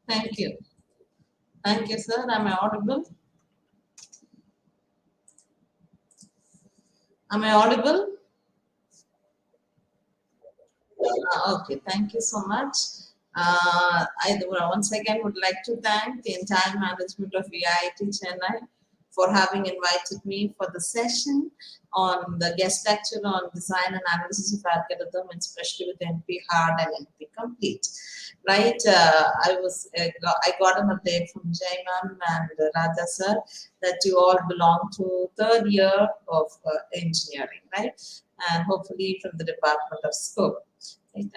Thank you. Thank you, sir. Am I audible? Am I audible? Okay, thank you so much. Once again would like to thank the entire management of VIT Chennai for having invited me for the session on the guest lecture on design and analysis of algorithm, especially with NP hard and NP complete. Right, I got an update from Jaiman and Raja sir that you all belong to third year of engineering, right? And hopefully from the Department of Scope. Right?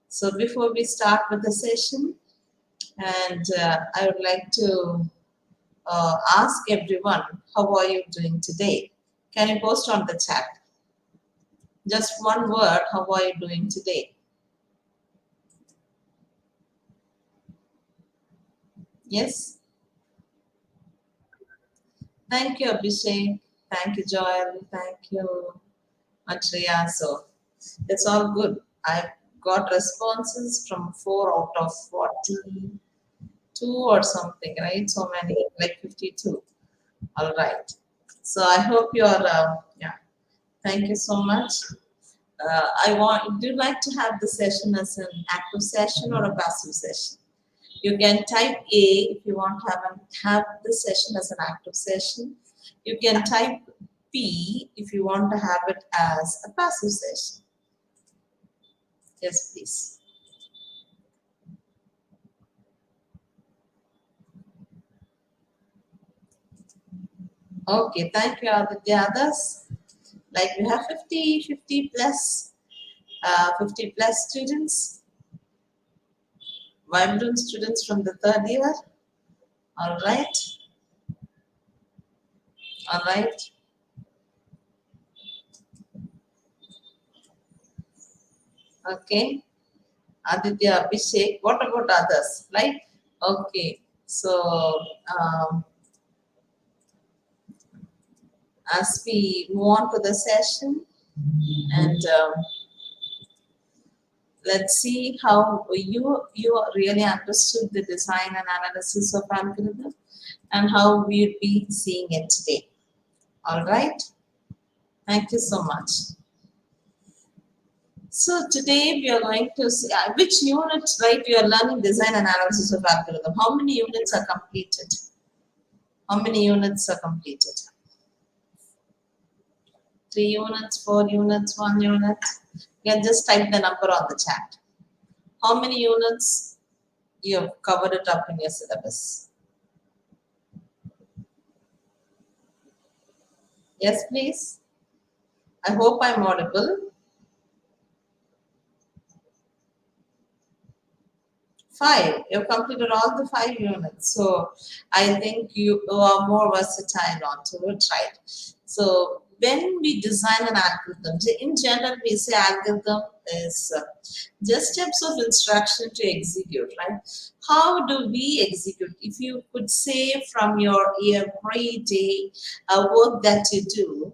So before we start with the session, and I would like to ask everyone, how are you doing today? Can you post on the chat? Just one word, how are you doing today? Yes? Thank you, Abhishek. Thank you, Joel. Thank you, Matreya. So it's all good. I've got responses from 4 out of 42 or something, right? So many, like 52. All right. So I hope you're, yeah. Thank you so much. Do you like to have the session as an active session or a passive session? You can type A if you want to have the session as an active session. You can type B if you want to have it as a passive session. Yes, please. Okay, thank you, Aditya. Others, like we have 50 plus, 50 plus students, vibrant students from the third year. All right. All right. Okay. Aditya, Abhishek. What about others? Right? Okay. So, as we move on to the session, and let's see how you really understood the design and analysis of algorithm and how we'll be seeing it today. All right. Thank you so much. So today we are going to see which unit, right? We are learning design and analysis of algorithm. How many units are completed? How many units are completed? 3 units, 4 units, 1 unit? You can just type the number on the chat. How many units you have covered it up in your syllabus? Yes, please. I hope I'm audible. 5. You've completed all the 5 units. So I think you are more versatile onto it, right? So when we design an algorithm, in general, we say algorithm is just steps of instruction to execute, right? How do we execute? If you could say from your everyday work that you do,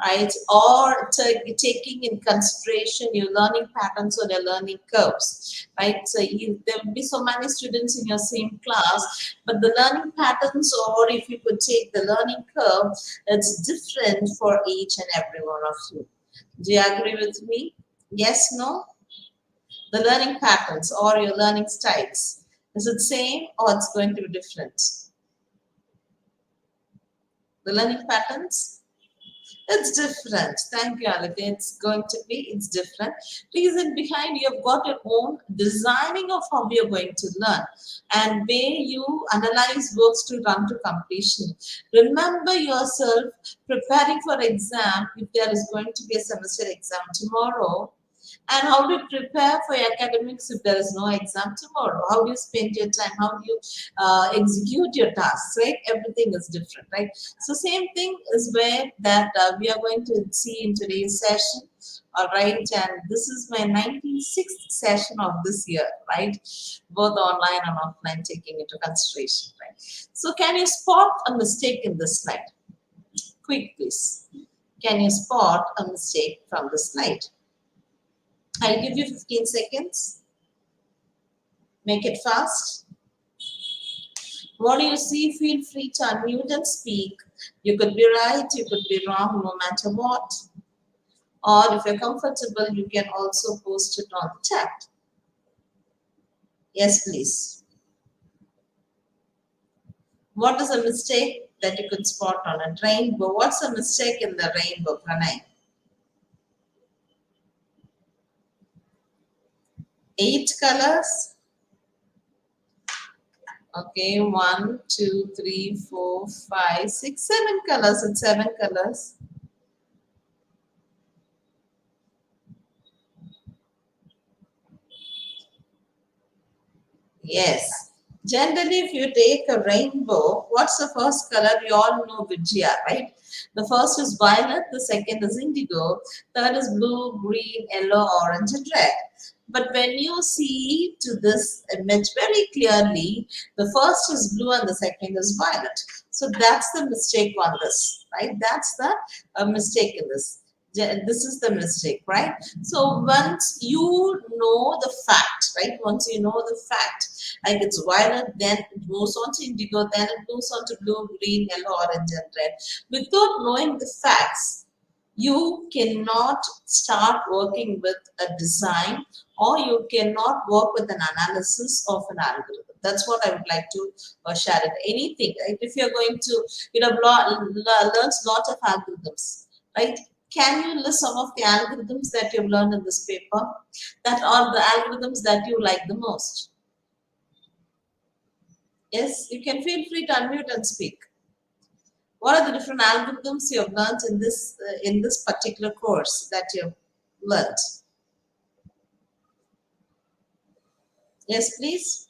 right, or taking in consideration your learning patterns or your learning curves, right? So there will be so many students in your same class, but the learning patterns, or if you could take the learning curve, it's different for each and every one of you. Do you agree with me? Yes, no? The learning patterns or your learning styles, is it same or it's going to be different? The learning patterns? It's different. Thank you, Alika. It's different. Reason behind, you've got your own designing of how you're going to learn and where you analyze works to run to completion. Remember yourself preparing for exam if there is going to be a semester exam tomorrow. And how do you prepare for your academics if there is no exam tomorrow? How do you spend your time? How do you execute your tasks, right? Everything is different, right? So same thing is where that we are going to see in today's session. All right, and this is my 96th session of this year, right? Both online and offline taking into consideration, right? So can you spot a mistake in this slide? Quick, please. Can you spot a mistake from the slide? I'll give you 15 seconds. Make it fast. What do you see? Feel free to unmute and speak. You could be right, you could be wrong, no matter what. Or if you're comfortable, you can also post it on the chat. Yes, please. What is a mistake that you could spot on a rainbow? What's a mistake in the rainbow, Pranay? 8 colors. Okay, 1, 2, 3, 4, 5, 6, 7 colors. It's 7 colors. Yes. Generally, if you take a rainbow, what's the first color? We all know Vijaya, right? The first is violet, the second is indigo, third is blue, green, yellow, orange, and red. But when you see to this image very clearly, the first is blue and the second is violet. So that's the mistake on this, right? That's the mistake in this. This is the mistake, right? So once you know the fact, right? Once you know the fact, like it's violet, then it moves on to indigo, then it moves on to blue, green, yellow, orange, and red. Without knowing the facts, you cannot start working with a design, or you cannot work with an analysis of an algorithm. That's what I would like to share it. Anything, right? If you're going to, learn lots of algorithms, right? Can you list some of the algorithms that you've learned in this paper? That are the algorithms that you like the most? Yes, you can feel free to unmute and speak. What are the different algorithms you have learned in this particular course that you have learned? Yes, please.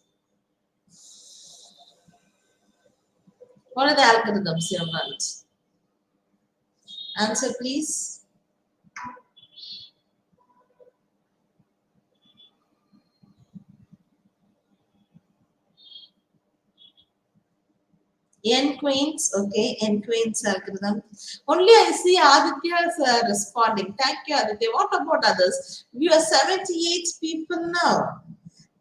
What are the algorithms you have learned? Answer, please. N queens, okay, N queens algorithm. Only I see Aditya is responding. Thank you, Aditya. What about others? We are 78 people now.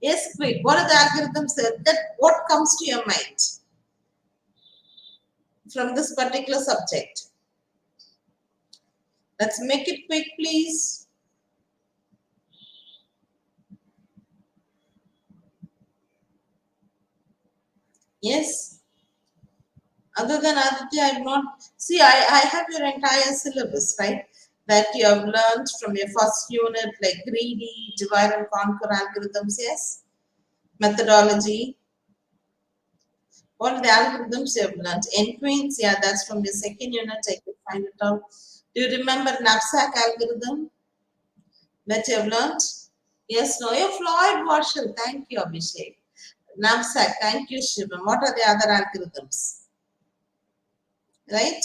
Yes, quick. What are the algorithms that what comes to your mind from this particular subject? Let's make it quick, please. Yes. Other than Aditya, I'm not. See, I have your entire syllabus, right? That you have learned from your first unit, like greedy, divide and conquer algorithms, yes? Methodology. What are the algorithms you have learned? N-queens, yeah, that's from your second unit. I can find it out. Do you remember knapsack algorithm that you have learned? Yes, no. You're Floyd Marshall. Thank you, Abhishek. Knapsack. Thank you, Shivam. What are the other algorithms? Right?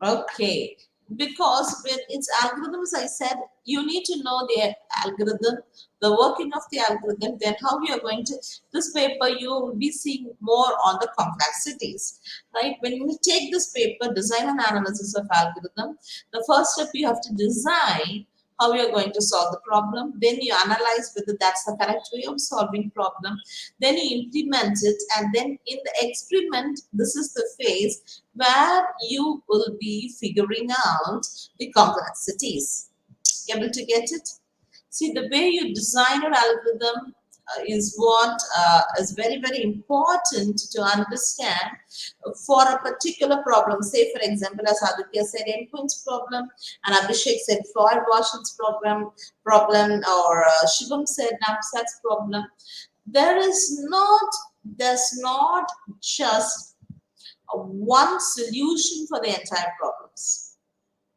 Okay. because when it's algorithms, I said you need to know the algorithm, the working of the algorithm, then how you are going to, this paper you will be seeing more on the complexities, right? When you take this paper, design and analysis of algorithm, the first step you have to design how you're going to solve the problem, then you analyze whether that's the correct way of solving problem, then you implement it, and then in the experiment, this is the phase where you will be figuring out the complexities. Able to get it? See, the way you design your algorithm is what is very, very important to understand for a particular problem. Say, for example, as Aditya said, endpoints problem, and Abhishek said Floyd Washington's problem, or Shivam said knapsack's problem. There's not just one solution for the entire problems.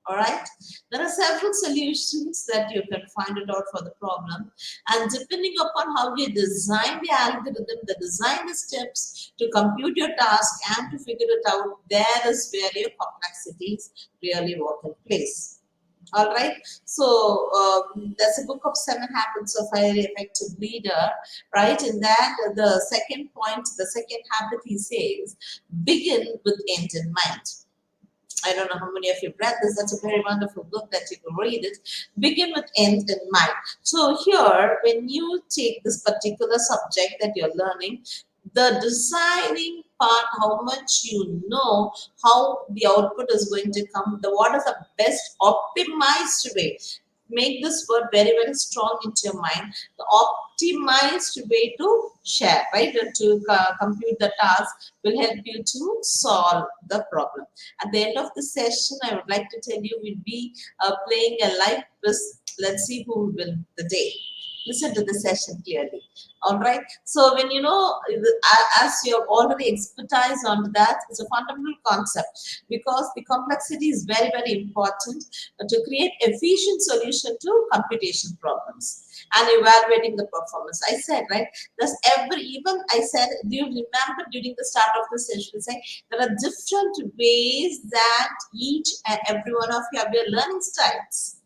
All right, there are several solutions that you can find it out for the problem, and depending upon how you design the algorithm, the design the steps to compute your task and to figure it out, there is where your complexities really work in place. All right, so there's a book of 7 habits of highly effective leader, right? In that, the second point, the second habit, he says, begin with end in mind. I don't know how many of you read this. That's a very wonderful book that you can read it. Begin with end in mind. So here, when you take this particular subject that you're learning, the designing part, how much you know how the output is going to come, what is the best optimized way. Make this word very, very strong into your mind. The optimized way to share, right? To compute the task will help you to solve the problem. At the end of the session, I would like to tell you we'll be playing a live quiz. Let's see who will win the day. Listen to the session clearly. All right. So when you know, as you're already expertise on that, it's a fundamental concept, because the complexity is very, very important to create efficient solution to computation problems and evaluating the performance. I said, right, I said, do you remember during the start of the session saying there are different ways that each and every one of you have your learning styles.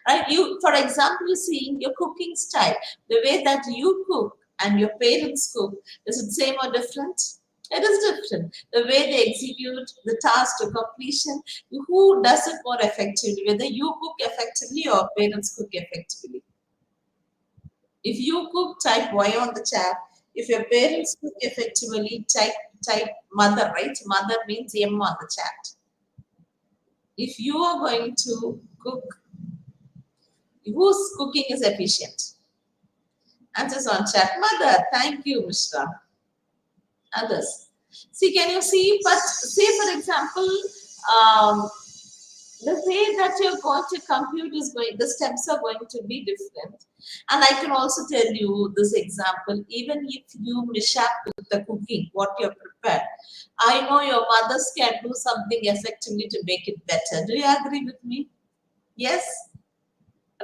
Right? You, for example, you see your cooking style, the way that you cook and your parents cook, is it same or different? It is different. The way they execute the task to completion, who does it more effectively, whether you cook effectively or parents cook effectively. If you cook, type Y on the chat. If your parents cook effectively, type mother, right? Mother means M on the chat. If you are going to cook, whose cooking is efficient? Answers on chat. Mother, thank you, Mishra. Others. See, can you see? But say, for example, um, the way that you're going to compute is going, the steps are going to be different. And I can also tell you this example, even if you mishap with the cooking, what you're prepared, I know your mothers can do something effectively to make it better. Do you agree with me? Yes?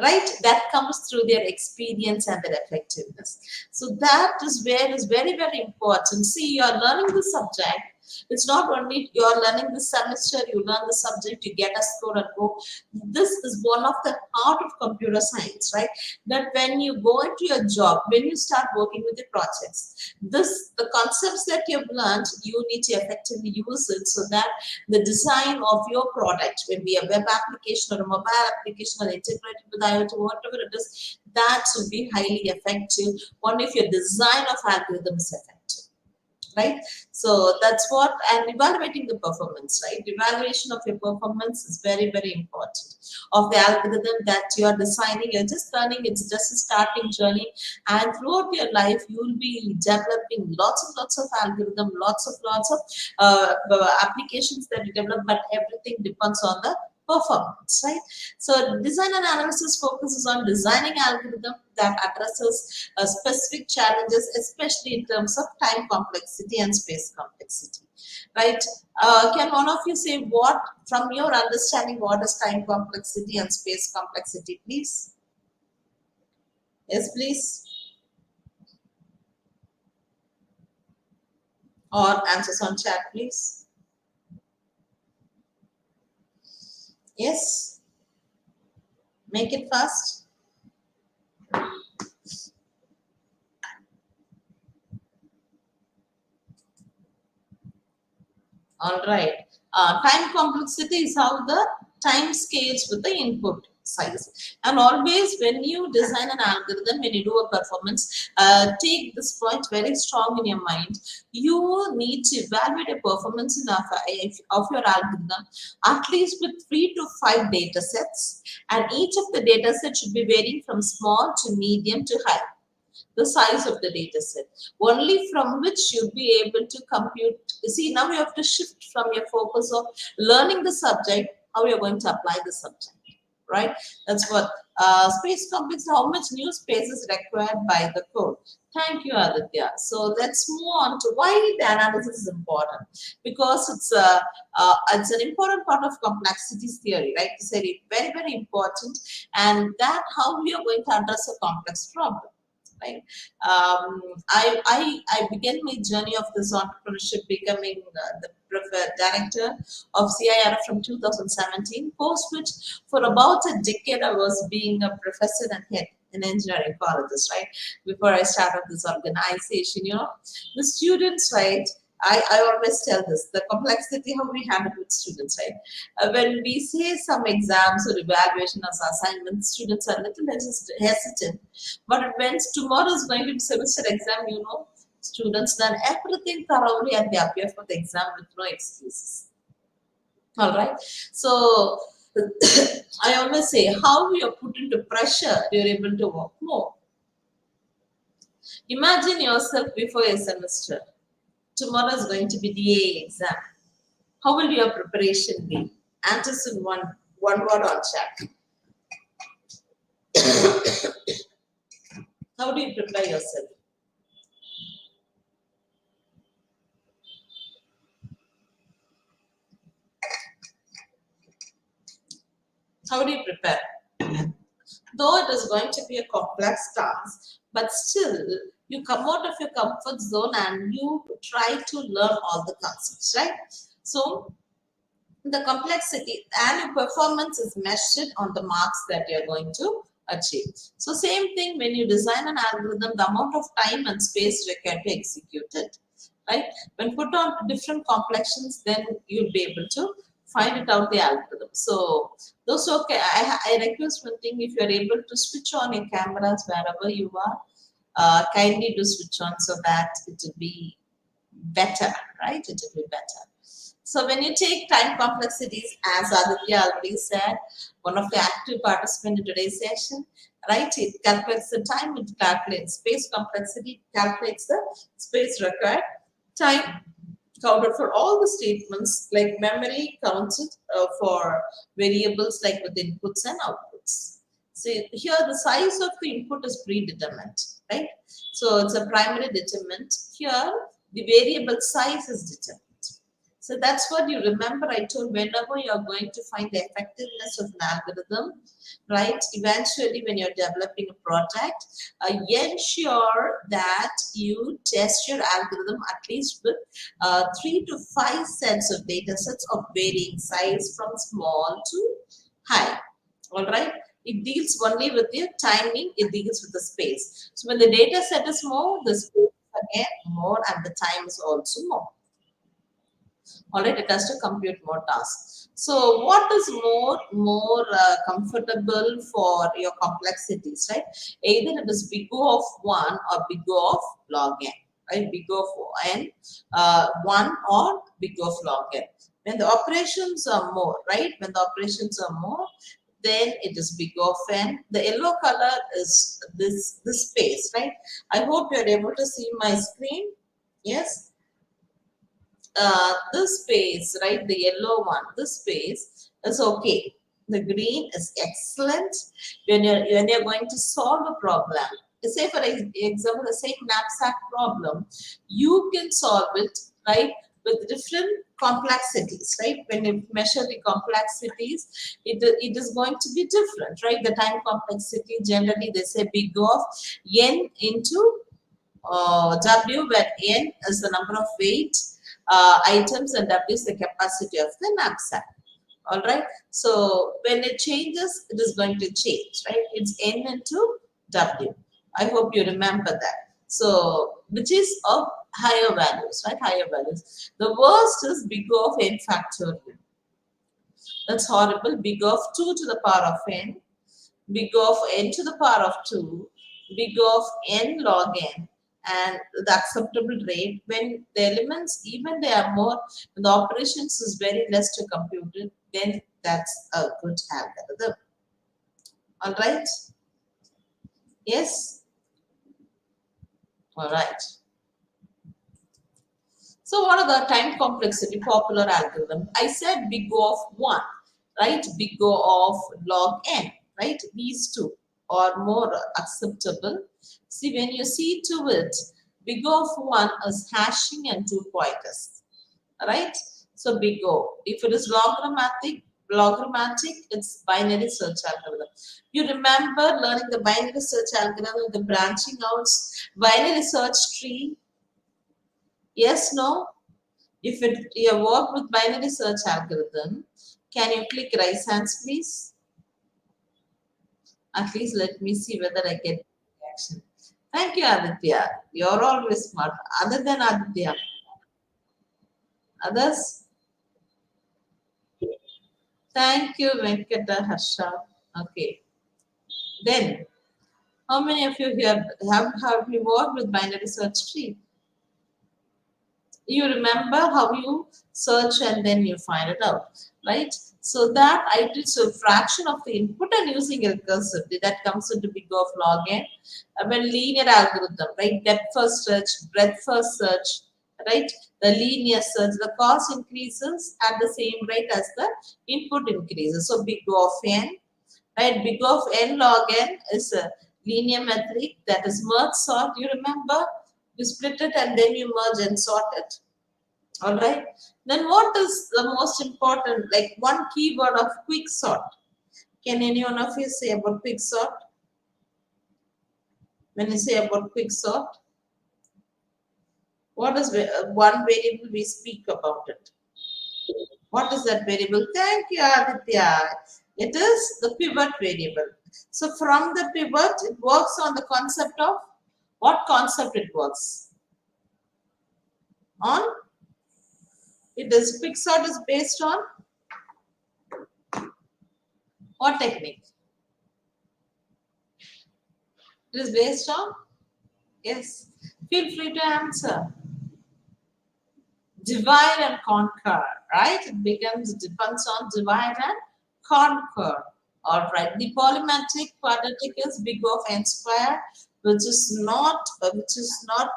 Right? That comes through their experience and their effectiveness. So that is where is very, very important. See, you are learning the subject. It's not only you are learning the semester, you learn the subject, you get a score and go. This is one of the heart of computer science, right? That when you go into your job, when you start working with the projects, the concepts that you've learned, you need to effectively use it so that the design of your product, when be a web application or a mobile application or integrated with IoT, whatever it is, that should be highly effective only if your design of algorithm is effective. Right? So that's what, and evaluating the performance, right? Evaluation of your performance is very, very important. Of the algorithm that you are designing, you're just learning, it's just a starting journey. And throughout your life, you will be developing lots of algorithm, lots of applications that you develop, but everything depends on the performance, right? So design and analysis focuses on designing algorithm that addresses specific challenges, especially in terms of time complexity and space complexity, right? Can one of you say what, from your understanding, what is time complexity and space complexity, please? Yes, please. Or answers on chat, please. Yes, make it fast. All right. Time complexity is how the time scales with the input size. And always when you design an algorithm, when you do a performance, take this point very strong in your mind. You need to evaluate a performance of your algorithm at least with 3 to 5 data sets. And each of the data sets should be varying from small to medium to high, the size of the data set, only from which you'll be able to compute. You see, now you have to shift from your focus of learning the subject, how you're going to apply the subject, right? That's what space complex, how much new space is required by the code. Thank you, Aditya. So let's move on to why the analysis is important. Because it's an important part of complexities theory, right? It's very, very important. And that how we are going to address a complex problem. Right. I began my journey of this entrepreneurship becoming the director of CIRF from 2017, post which for about a decade I was being a professor and head in engineering colleges, right? Before I started this organization, the students, right? I always tell this, the complexity how we handle with students, right? When we say some exams or evaluation as assignments, students are a little hesitant. But when tomorrow is going to be semester exam, students learn everything thoroughly and they appear for the exam with no excuses. All right. So I always say, how you are put into pressure, you're able to work more. Imagine yourself before a semester. Tomorrow is going to be DA exam. How will your preparation be? Answers in one word on chat. How do you prepare yourself? How do you prepare? Though it is going to be a complex task, but still you come out of your comfort zone and you try to learn all the concepts, right? So the complexity and your performance is measured on the marks that you're going to achieve. So same thing when you design an algorithm, the amount of time and space required to execute it, right? When put on different complexions, then you'll be able to find it out the algorithm. So those, okay, I request one thing, if you're able to switch on your cameras wherever you are, kindly do switch on so that it will be better, right? It will be better. So when you take time complexities, as Aditya already said, one of the active participants in today's session, right? It calculates the time, it calculates space complexity, calculates the space required, time counted for all the statements, like memory counted for variables like with inputs and outputs. So here the size of the input is predetermined, right? So it's a primary determinant. Here the variable size is determined. So that's what you remember. I told whenever you're going to find the effectiveness of an algorithm, right? Eventually, when you're developing a project, ensure that you test your algorithm at least with 3 to 5 sets of data sets of varying size from small to high. All right. It deals only with the timing, it deals with the space. So when the data set is more, the space is again more and the time is also more. All right, it has to compute more tasks. So what is more comfortable for your complexities, right? Either it is big O of 1 or big O of log n, right? Big O of n, 1 or big O of log n. When the operations are more, right? When the operations are more, then it is big O of n. The yellow color is this space, right? I hope you are able to see my screen. Yes. This space, right, the yellow one, this space is okay. The green is excellent when you're going to solve a problem. Say for example, the same knapsack problem, you can solve it, right, with different complexities, right? When you measure the complexities, it is going to be different, right? The time complexity, generally they say big of n into W, where n is the number of weight items and W is the capacity of the knapsack. All right. So when it changes, it is going to change, right? It's n into w. I hope you remember that. So which is of higher values, right? Higher values. The worst is big O of n factorial. That's horrible. Big O of 2 to the power of n, big O of n to the power of 2, big O of n log n, and the acceptable rate when the elements, even they are more, when the operations is very less to compute it, then that's a good algorithm. All right? Yes? All right. So what are the time complexity popular algorithm? I said big O of 1, right? Big O of log n, right? These two are more acceptable. See, when you see to it, big O of 1 is hashing and 2 pointers, right? So big O. If it is logrammatic, it's binary search algorithm. You remember learning the binary search algorithm, the branching outs, binary search tree? Yes, no? If you work with binary search algorithm, can you click raise hands, please? At least let me see whether I get reaction. Thank you, Aditya. You're always smart. Other than Aditya, others? Thank you, Venkata Harsha. Okay. Then, how many of you here have you worked with binary search tree? You remember how you search and then you find it out, right? So that I did so fraction of the input and using recursively that comes into big of log n. When linear algorithm, right? Depth first search, breadth first search, right? The linear search, the cost increases at the same rate as the input increases. So big of n, right? Big of n log n is a linear metric that is merge sort. You remember? You split it and then you merge and sort it. All right. Then what is the most important, like one keyword of quick sort? Can any one of you say about quick sort? When you say about quick sort, what is one variable we speak about it? What is that variable? Thank you, Aditya. It is the pivot variable. So from the pivot, it works on the concept of what concept it works on? It is quick sort is based on what technique? It is based on, yes. Feel free to answer. Divide and conquer, right? It depends on divide and conquer. All right. The polymetric quadratic is big of n square, which is not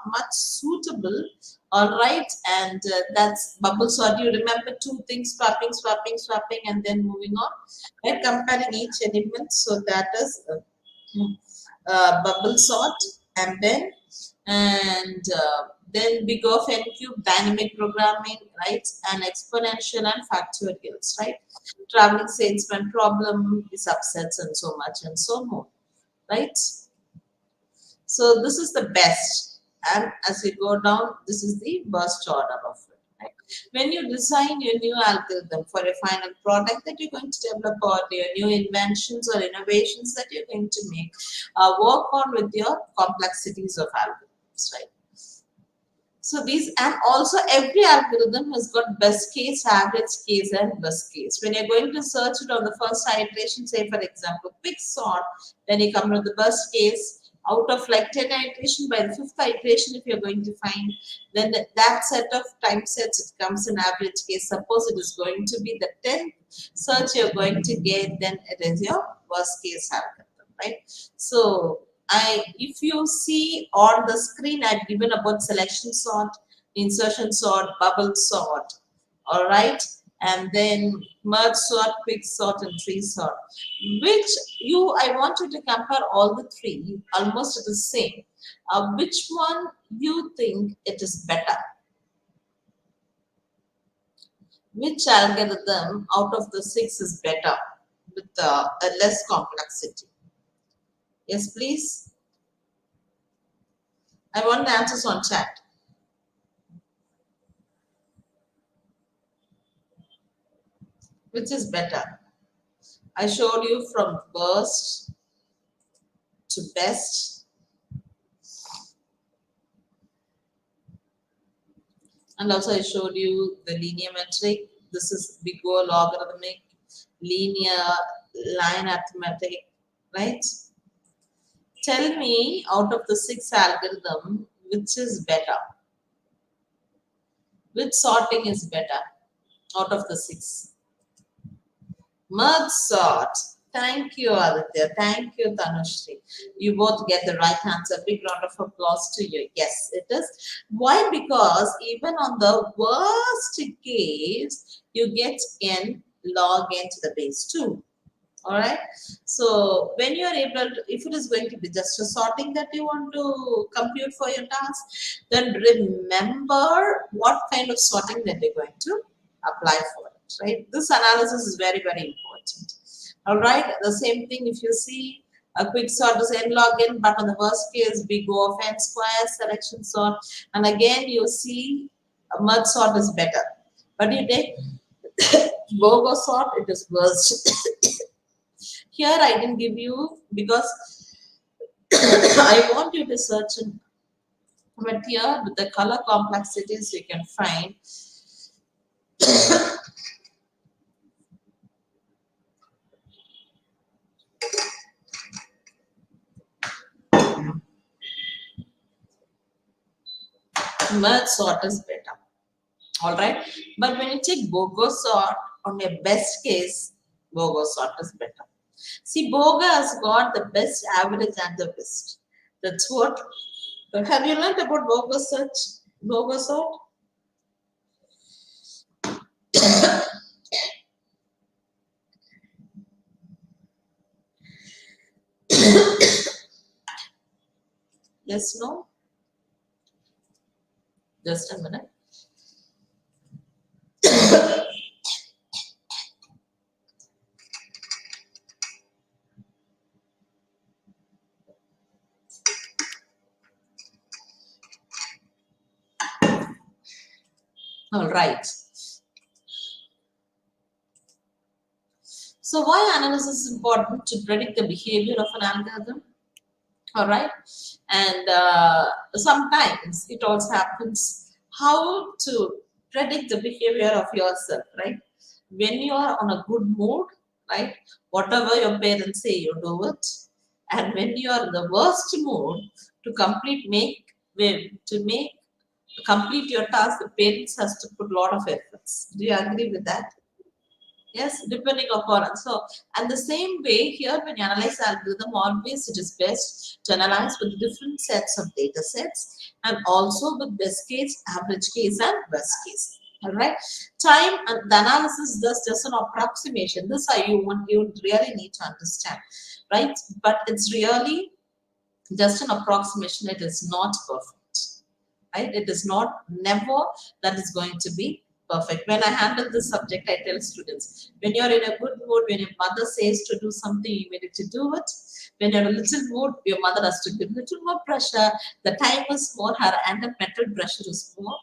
much suitable. All right, and that's bubble sort. You remember two things: swapping, swapping, swapping, and then moving on. Right, comparing each element. So that is bubble sort, and then big of n cube dynamic programming, right, and exponential and factorials, right, traveling salesman problem, subsets, and so much and so more, right. So this is the best, and as you go down, this is the worst order of it. Right? When you design your new algorithm for a final product that you're going to develop, or your new inventions or innovations that you're going to make, work on with your complexities of algorithms, right? So these, and also every algorithm has got best case, average case, and worst case. When you're going to search it on the first iteration, say for example, quick sort, then you come to the best case. Out of like 10 iteration, by the fifth iteration, if you're going to find, then that set of time sets, it comes in average case. Suppose it is going to be the 10th search you're going to get, then it is your worst case algorithm, right? So if you see on the screen, I've given about selection sort, insertion sort, bubble sort, all right, and then merge sort, quick sort, and tree sort. Which I want you to compare all the three, almost the same. Which one you think it is better? Which algorithm out of the six is better with a less complexity? Yes, please. I want the answers on chat. Which is better? I showed you from worst to best, and also I showed you the linear metric. This is big O logarithmic, linear, line arithmetic, right? Tell me out of the 6 algorithm, which is better? Which sorting is better out of the 6? Merge sort. Thank you, Aditya. Thank you, Tanushri. You both get the right answer. Big round of applause to you. Yes, it is. Why? Because even on the worst case, you get n log n to the base 2. All right. So when you are able to, if it is going to be just a sorting that you want to compute for your task, then remember what kind of sorting that you're going to apply for it, right? This analysis is very, very important. All right. The same thing if you see a quick sort is n log n, but on the worst case, we go of n square, selection sort, and again you see a merge sort is better. But you take BOGO sort, it is worst. Here I didn't give you because I want you to search in, but here with the color complexities you can find. Merge sort is better. All right. But when you take BOGO sort, on your best case, BOGO sort is better. See, BOGO has got the best average and the best. That's what. Have you learned about BOGO search? BOGO sort? Yes, no? Just a minute. All right. So why analysis is important? To predict the behavior of an algorithm. All right. And sometimes it also happens how to predict the behavior of yourself, right? When you are on a good mood, right? Whatever your parents say, you do it. And when you are in the worst mood, to complete your task, the parents has to put a lot of efforts. Do you agree with that? Yes, depending upon. So, and the same way here, when you analyze algorithm, always it is best to analyze with different sets of data sets and also with best case, average case, and worst case. All right. Time and the analysis is just an approximation. This you really need to understand, right? But it's really just an approximation. It is not perfect, right? It is not never that is going to be perfect. When I handle this subject, I tell students, when you're in a good mood, when your mother says to do something, you need to do it. When you're in a little mood, your mother has to give a little more pressure. The time is more, her and the mental pressure is more.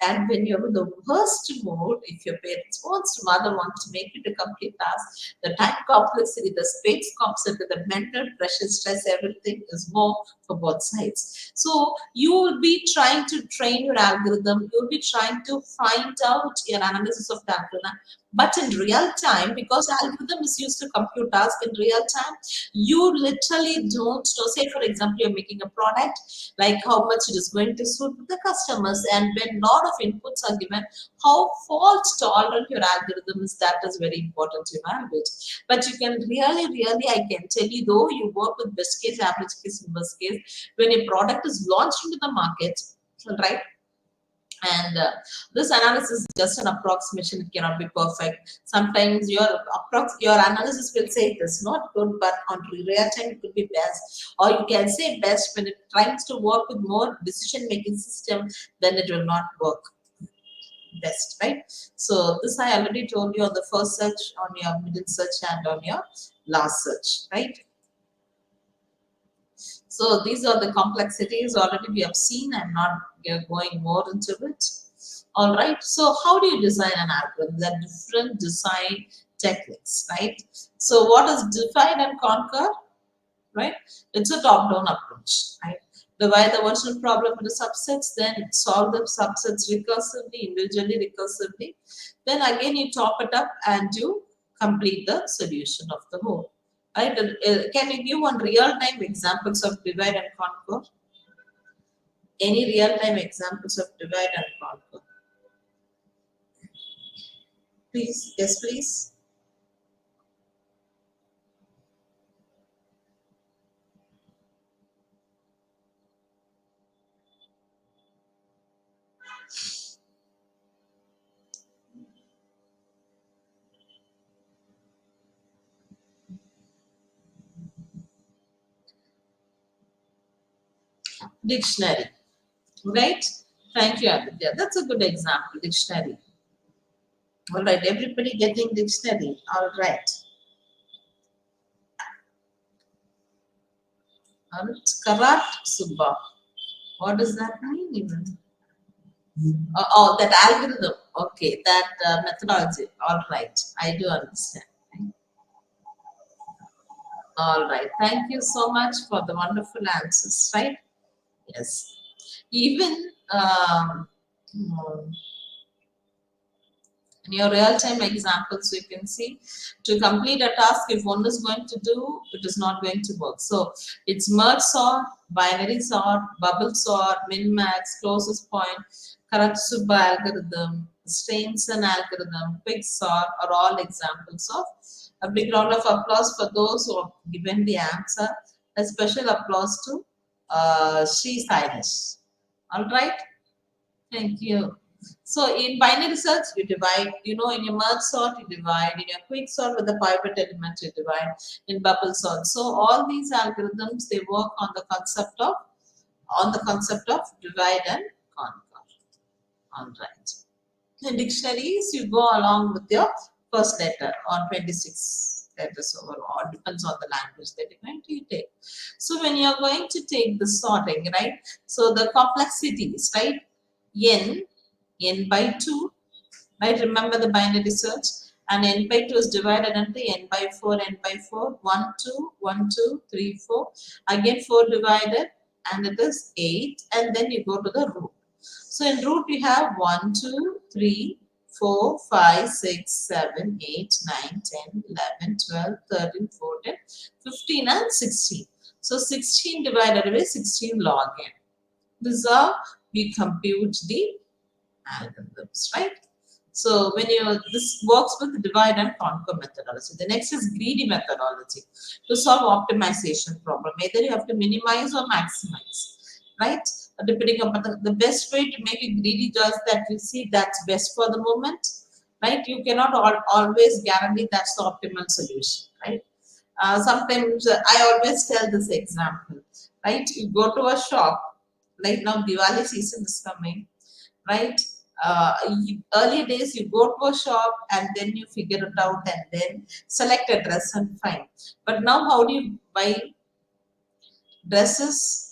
And when you're in the worst mood, if your parents mother wants to make you to complete task, the time complexity, the space complexity, the mental pressure, stress, everything is more for both sides. So you will be trying to train your algorithm, you'll be trying to find out your analysis of the algorithm. But in real time, because algorithm is used to compute tasks in real time, you literally don't know. Say, for example, you're making a product, like how much it is going to suit with the customers, and when lot of inputs are given, how fault tolerant your algorithm is, that is very important to evaluate. But you can really, I can tell you, though you work with best case, average case, and worst case, when a product is launched into the market, right? And this analysis is just an approximation. It cannot be perfect. Sometimes your analysis will say it is not good, but on real time it could be best. Or you can say best when it tries to work with more decision making system, then it will not work best, right? So this I already told you on the first search, on your middle search, and on your last search, right? So these are the complexities already we have seen. I'm not going more into it. All right. So how do you design an algorithm? There are different design techniques, right? So what is divide and conquer, right? It's a top-down approach, right? Divide the original problem into subsets, then solve the subsets recursively, individually, recursively. Then again you top it up and you complete the solution of the whole. Right? Can you give one real-time examples of divide and conquer? Any real-time examples of divide and conquer? Please, yes, please. Dictionary, right? Thank you, Aditya. That's a good example, dictionary. All right, everybody getting dictionary. All right. Karat Subba. What does that mean even? Oh, that algorithm. Okay, that methodology. All right, I do understand. All right, thank you so much for the wonderful answers, right? Yes. Even in your real-time examples, you can see to complete a task, if one is going to do, it is not going to work. So it's merge sort, binary sort, bubble sort, min-max, closest point, Karatsuba algorithm, Steinson algorithm, quick sort are all examples of. A big round of applause for those who have given the answer. A special applause to Sri Sailesh. All right. Thank you. So in binary search, you divide, in your merge sort, you divide, in your quick sort with the pivot element, you divide, in bubble sort. So all these algorithms, they work on the concept of divide and conquer. All right. In dictionaries, you go along with your first letter or 26 letters overall, depends on the language that you're going to take. So when you're going to take the sorting, right? So the complexities, right? N by 2, right? Remember the binary search. And n by 2 is divided into n by 4, 1, 2, 1, 2, 3, 4. Again 4 divided, and it is 8. And then you go to the root. So in root you have 1, 2, 3, 4, 5, 6, 7, 8, 9, 10, 11, 12, 13, 14, 15 and 16. So 16 divided by 16 log n. This is how we compute the algorithms, right? So when this works with divide and conquer methodology. The next is greedy methodology to solve optimization problem. Either you have to minimize or maximize, right? Depending upon the best way to make a greedy choice that you see that's best for the moment, right? You cannot always guarantee that's the optimal solution, right? Sometimes I always tell this example, right? You go to a shop, like now Diwali season is coming, right? Earlier days you go to a shop and then you figure it out and then select a dress and fine. But now how do you buy dresses?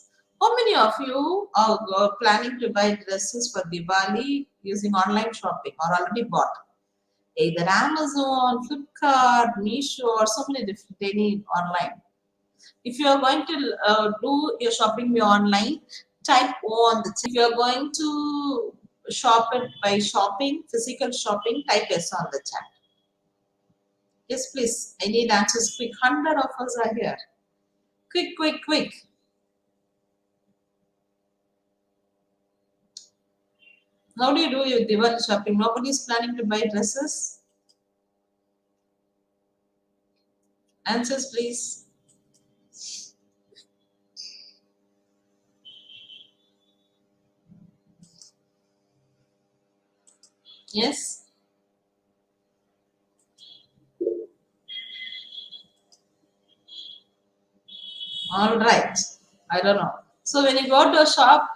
How many of you are planning to buy dresses for Diwali using online shopping or already bought? Either Amazon, Flipkart, Meesho or so many different any online. If you are going to do your shopping online, type O on the chat. If you are going to shop it by shopping, physical shopping, type S on the chat. Yes, please. I need answers quick. 100 of us are here. Quick, quick, quick. How do you do your Diwali shopping? Nobody is planning to buy dresses. Answers, please. Yes. All right. I don't know. So when you go to a shop,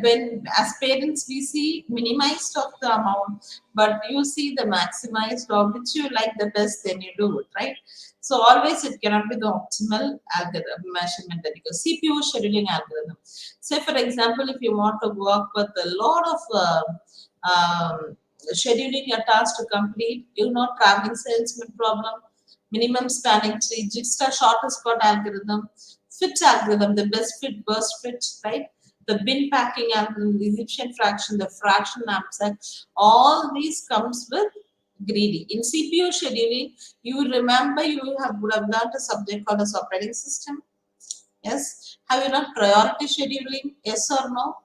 when as parents we see minimized of the amount, but you see the maximized of which you like the best, then you do it, right? So always it cannot be the optimal algorithm measurement that you go. CPU scheduling algorithm. Say for example, if you want to work with a lot of scheduling your task to complete, traveling salesman problem, minimum spanning tree, Jigsaw shortest cut algorithm, fit algorithm, the best fit, burst fit, right? The bin packing algorithm, the Egyptian fraction, the fraction knapsack, all these comes with greedy. In CPU scheduling, you remember would have learned a subject called as operating system. Yes. Have you learned priority scheduling? Yes or no?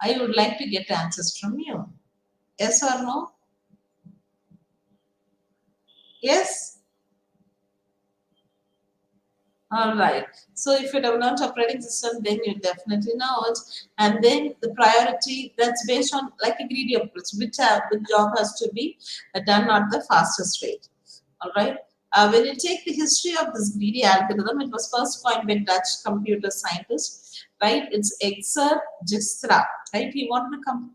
I would like to get answers from you. Yes or no? Yes? All right. So if you have learned operating system, then you definitely know it. And then the priority that's based on like a greedy approach, which job has to be done at the fastest rate. All right. When you take the history of this greedy algorithm, it was first coined by Dutch computer scientist, right? It's Exer Dijkstra, right? He wanted to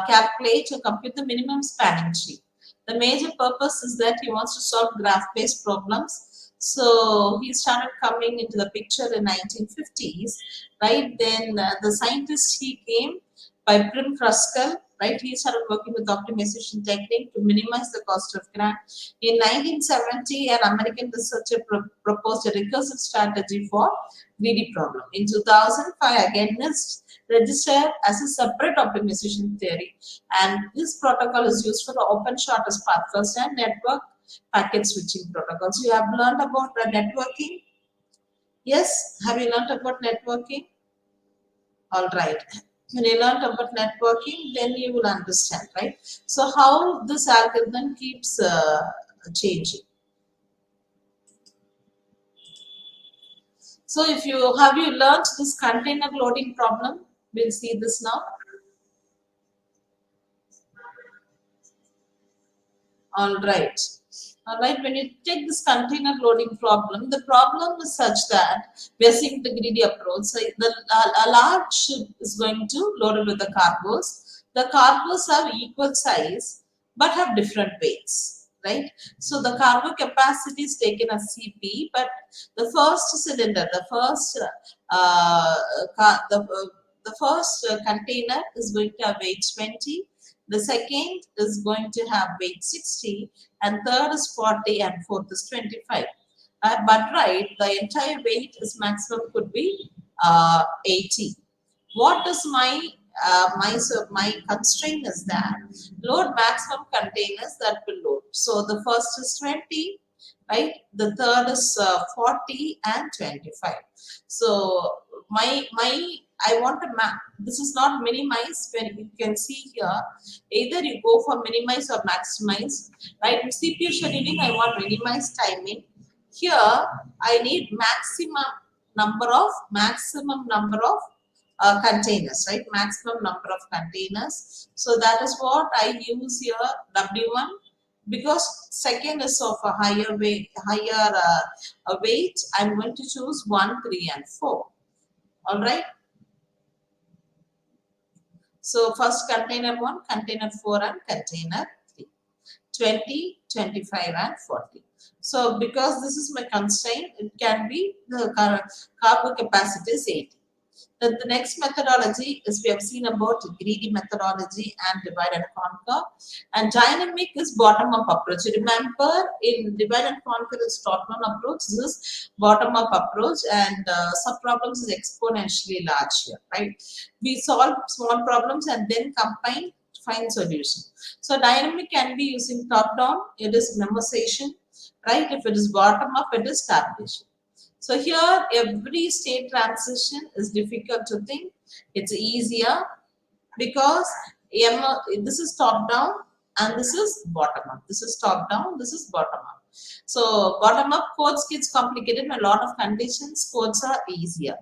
calculate or compute the minimum spanning tree. The major purpose is that he wants to solve graph-based problems. So he started coming into the picture in 1950s, right? Then the scientist he came by Prim Kruskal, right? He started working with optimization technique to minimize the cost of grant. In 1970, an American researcher proposed a recursive strategy for greedy problem. In 2005, again, NIST registered as a separate optimization theory, and this protocol is used for the open shortest path first and network packet switching protocols. You have learned about the networking? Yes? Have you learned about networking? All right. When you learn about networking, then you will understand, right? So how this algorithm keeps changing. So if you have you learned this container loading problem, we'll see this now. All right. All right, when you take this container loading problem, the problem is such that we are seeing the greedy approach. So a large ship is going to load it with the cargoes. The cargoes have equal size but have different weights, right? So the cargo capacity is taken as CP, but the first cylinder, the first container is going to have weight 20. The second is going to have weight 60, and third is 40, and fourth is 25. But right, the entire weight is maximum could be 80. What is my constraint is that load maximum containers that will load. So the first is 20, right? The third is 40 and 25. So my I want a map. This is not minimize. When you can see here, either you go for minimize or maximize, right? In CPU scheduling, I want minimize timing. Here, I need maximum number of containers, right? Maximum number of containers. So that is what I use here, W1, because second is of a higher weight, I'm going to choose 1, 3, and 4. All right. So first container 1, container 4, and container 3. 20, 25, and 40. So because this is my constraint, it can be the cargo capacity is 80. Then the next methodology is we have seen about greedy methodology and divide and conquer. And dynamic is bottom-up approach. Remember, in divide and conquer is top-down approach. This is bottom-up approach, and sub-problems is exponentially large here, right? We solve small problems and then combine, find solution. So dynamic can be using top-down. It is memorization, right? If it is bottom-up, it is tabulation. So here, every state transition is difficult to think. It's easier because this is top down and this is bottom up. This is top down, this is bottom up. So bottom up codes gets complicated when a lot of conditions. Codes are easier,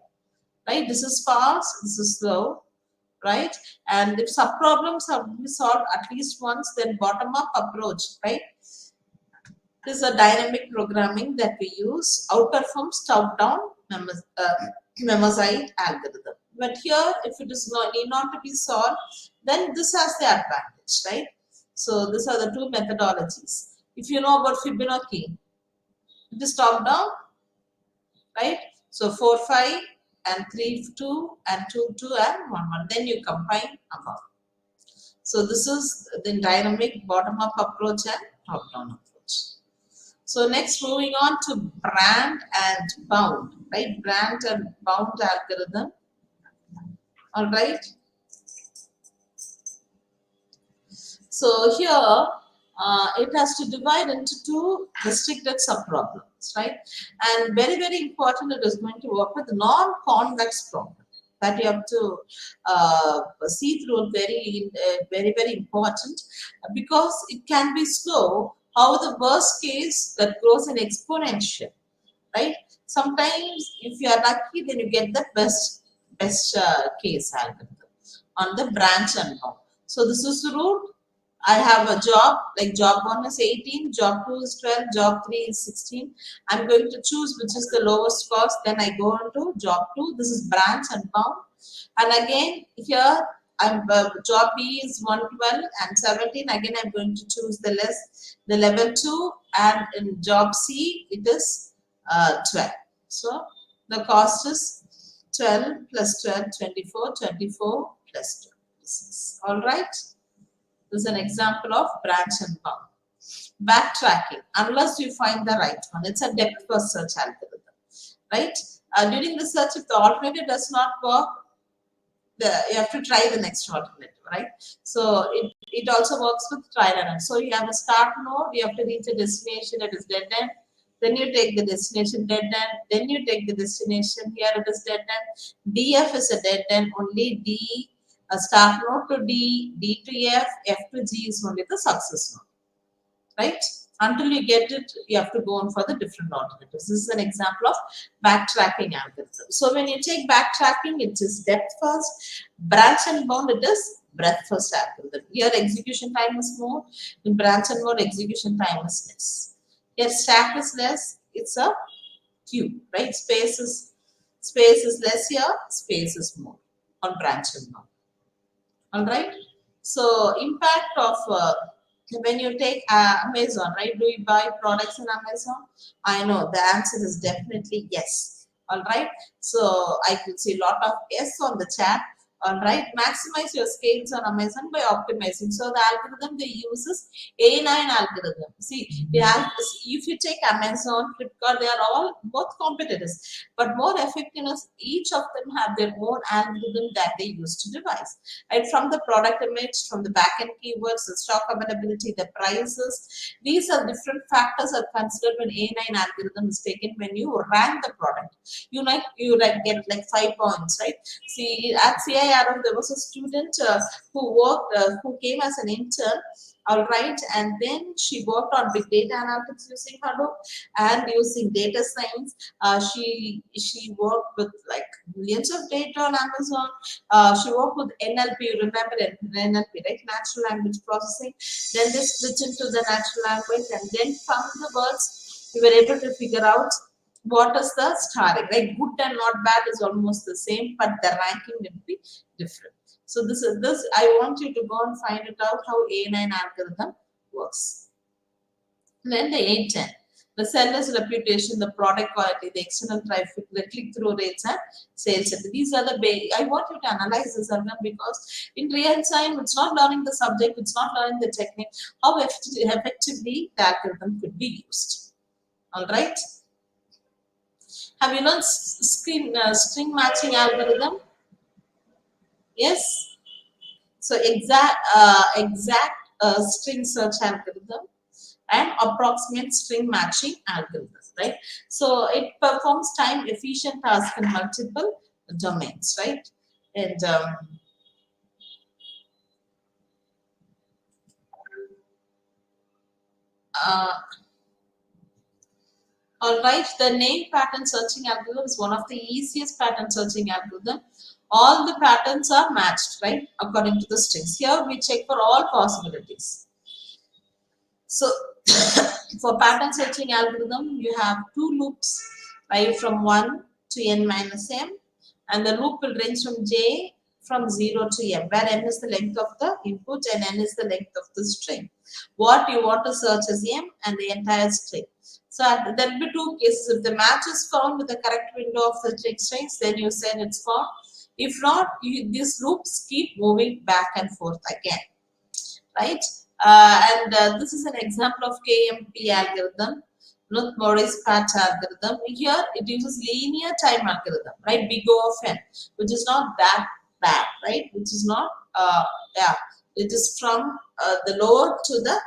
right? This is fast, this is slow, right? And if sub problems have to be solved at least once, then bottom up approach, right? This is a dynamic programming that we use, outperforms top-down memorized algorithm. But here, if it is need not to be solved, then this has the advantage, right? So these are the two methodologies. If you know about Fibonacci, it is top-down, right? So 4, 5, and 3, 2, and 2, 2, and 1, 1. Then you combine amount. So this is the dynamic bottom-up approach and top-down approach. So next, moving on to brand and bound, right? Brand and bound algorithm. All right. So here it has to divide into two restricted subproblems, right? And very, very important, it is going to work with non-convex problem that you have to see through. Very, very, very important because it can be slow. How the worst case that grows in exponential, right? Sometimes if you are lucky, then you get the best case algorithm on the branch and bound. So this is the rule. I have a job, like job 1 is 18, job 2 is 12, job 3 is 16. I'm going to choose which is the lowest cost. Then I go on to job 2. This is branch and bound. And again, here I'm job B is 112 and 17. Again, I'm going to choose the level 2. And in job C, it is 12. So the cost is 12 plus 12, 24, 24 plus 12. All right. This is an example of branch and bound. Backtracking, unless you find the right one. It's a depth first search algorithm, right? During the search, if the alternative does not work, you have to try the next alternative, right? So it also works with trial and error. So you have a start node, you have to reach a destination, it is dead end. Then you take the destination dead end. Then you take the destination, here it is dead end. DF is a dead end, only D. A start node to D, D to F, F to G is only the success node, right? Until you get it, you have to go on for the different alternatives. This is an example of backtracking algorithm. So when you take backtracking, it is depth first. Branch and bound, it is breadth first algorithm. Here execution time is more. In branch and bound, execution time is less. Here stack is less. It's a queue, right? Space is less here. Space is more on branch and bound. All right. So impact of when you take Amazon, right? Do you buy products in Amazon? I know the answer is definitely yes. All right. So I could see a lot of yes on the chat. All right. Maximize your scales on Amazon by optimizing. So the algorithm they use is A9 algorithm. See, if you take Amazon, Flipkart, they are all both competitors, but more effectiveness. Each of them have their own algorithm that they use to devise. Right, from the product image, from the backend keywords, the stock availability, the prices. These are different factors are considered when A9 algorithm is taken when you rank the product. You get like 5 points, right? See, at CIRM there was a student who came as an intern. All right, and then she worked on big data analytics using Hadoop and using data science. She worked with like millions of data on Amazon. She worked with NLP. You remember NLP, right? Natural language processing. Then they split into the natural language, and then from the words, we were able to figure out what is the starring. Right? Good and not bad is almost the same, but the ranking will be different. So this. I want you to go and find it out how A9 algorithm works. Then the A10, the seller's reputation, the product quality, the external traffic, the click-through rates, and sales. These are the basic. I want you to analyze this because in real time, it's not learning the subject, it's not learning the technique. How effectively the algorithm could be used. All right. Have you learned string matching algorithm? Yes. So exact string search algorithm and approximate string matching algorithm, right? So it performs time efficient tasks in multiple domains, right? And all right, the name pattern searching algorithm is one of the easiest pattern searching algorithm. All the patterns are matched, right, according to the strings. Here we check for all possibilities. So for pattern searching algorithm, you have two loops, right, from 1 to n minus m, and the loop will range from j from 0 to m, where m is the length of the input and n is the length of the string. What you want to search is m and the entire string. So there will be two cases. If the match is found with the correct window of the strings, then you say it's found. If not, these loops keep moving back and forth again. right? This is an example of KMP algorithm, not Morris Patch algorithm. Here it uses linear time algorithm, right? Big O of n, which is not that bad, right? Which is not, yeah, it is from the lower to the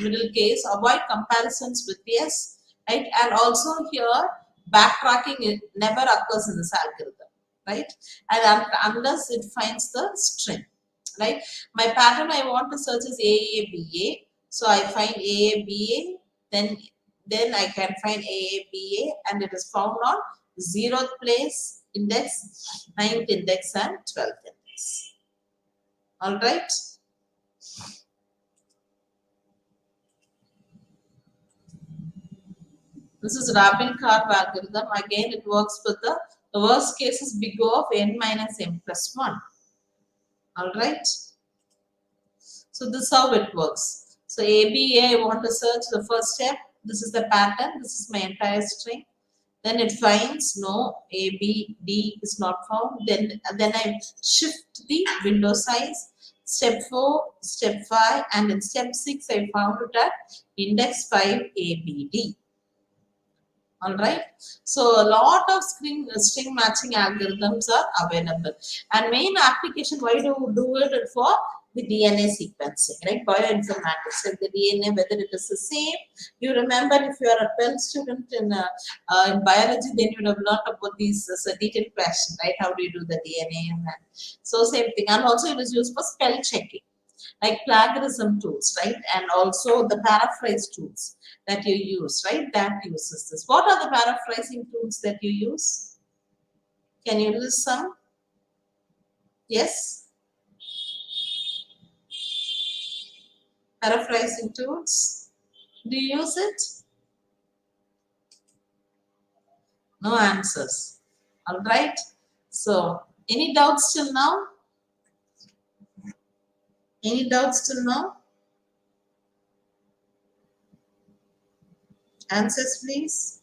middle case. Avoid comparisons with yes, right? And also here, backtracking it never occurs in this algorithm, right? And unless it finds the string, right? My pattern I want to search is AABA. So I find AABA, then I can find AABA, and it is found on 0th place index, 9th index, and 12th index. All right. This is Rabin-Karp algorithm. Again, it works with the worst case is big O of n minus m plus 1. All right. So this is how it works. So ABA, I want to search the first step. This is the pattern. This is my entire string. Then it finds no A, B, D is not found. Then I shift the window size. Step 4, step 5, and in step 6 I found it at index 5 ABD. All right. So a lot of string matching algorithms are available. And main application, why do we do it for the DNA sequencing, right? Bioinformatics, like the DNA, whether it is the same. You remember if you are a 12th student in biology, then you would have learned about these detailed questions, right? How do you do the DNA? And so same thing. And also it is used for spell checking, like plagiarism tools, right? And also the paraphrase tools that you use, right? That uses this. What are the paraphrasing tools that you use? Can you list some? Yes? Paraphrasing tools. Do you use it? No answers. All right. So, any doubts till now? Any doubts till now? Answers, please.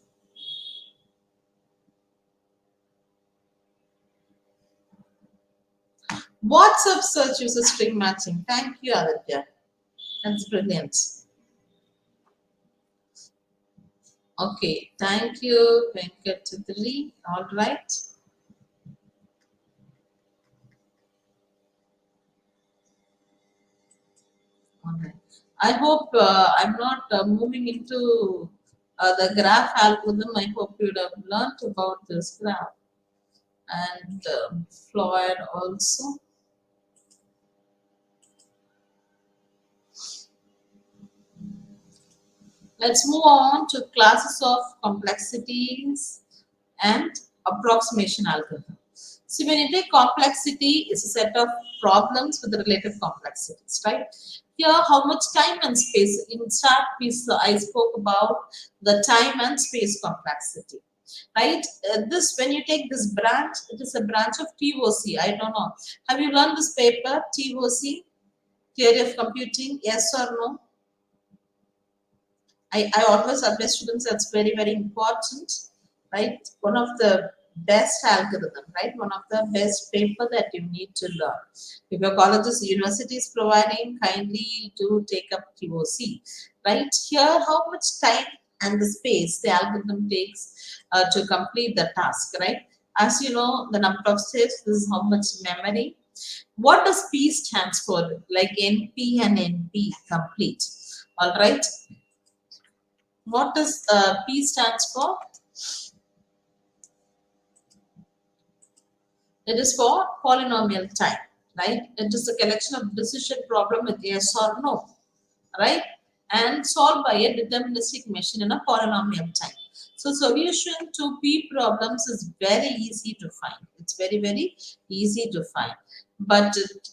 WhatsApp search uses string matching. Thank you, Aditya. That's brilliant. Okay, thank you, Venkatadri. All right. All right. I hope I'm not moving into the graph algorithm. I hope you would have learned about this graph and Floyd also. Let's move on to classes of complexities and approximation algorithm. So when you take complexity, it's a set of problems with the related complexities, right? Here, how much time and space? In start piece, I spoke about the time and space complexity, right? This, when you take this branch, it is a branch of TOC. I don't know. Have you learned this paper, TOC, Theory of Computing? Yes or no? I always advise students that's very, very important, right? One of the best algorithm, right? One of the best paper that you need to learn. If your colleges, universities providing, kindly do take up TOC, right? Here, how much time and the space the algorithm takes to complete the task, right? As you know, the number of steps, this is how much memory. What does P stands for? Like NP and NP complete, all right? What does P stands for? It is for polynomial time, right? It is a collection of decision problem with yes or no, right? And solved by a deterministic machine in a polynomial time. So solution to P problems is very easy to find. It's very, very easy to find. But it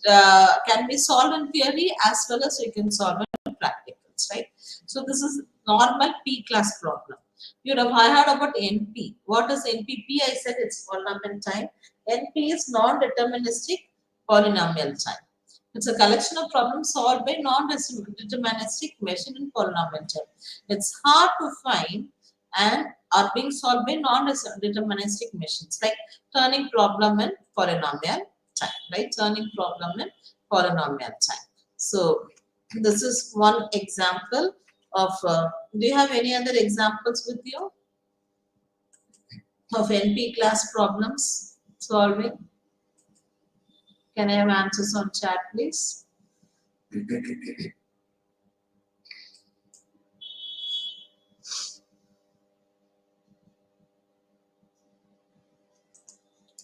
can be solved in theory as well as you can solve it in practicals, right? So this is normal P class problem. You have heard about NP. What is NP? P, I said it's polynomial time. NP is non-deterministic polynomial time. It's a collection of problems solved by non-deterministic machine in polynomial time. It's hard to find and are being solved by non-deterministic machines, like turning problem in polynomial time, right? Turning problem in polynomial time. So This is one example of, do you have any other examples with you of NP class problems solving? Can I have answers on chat, please?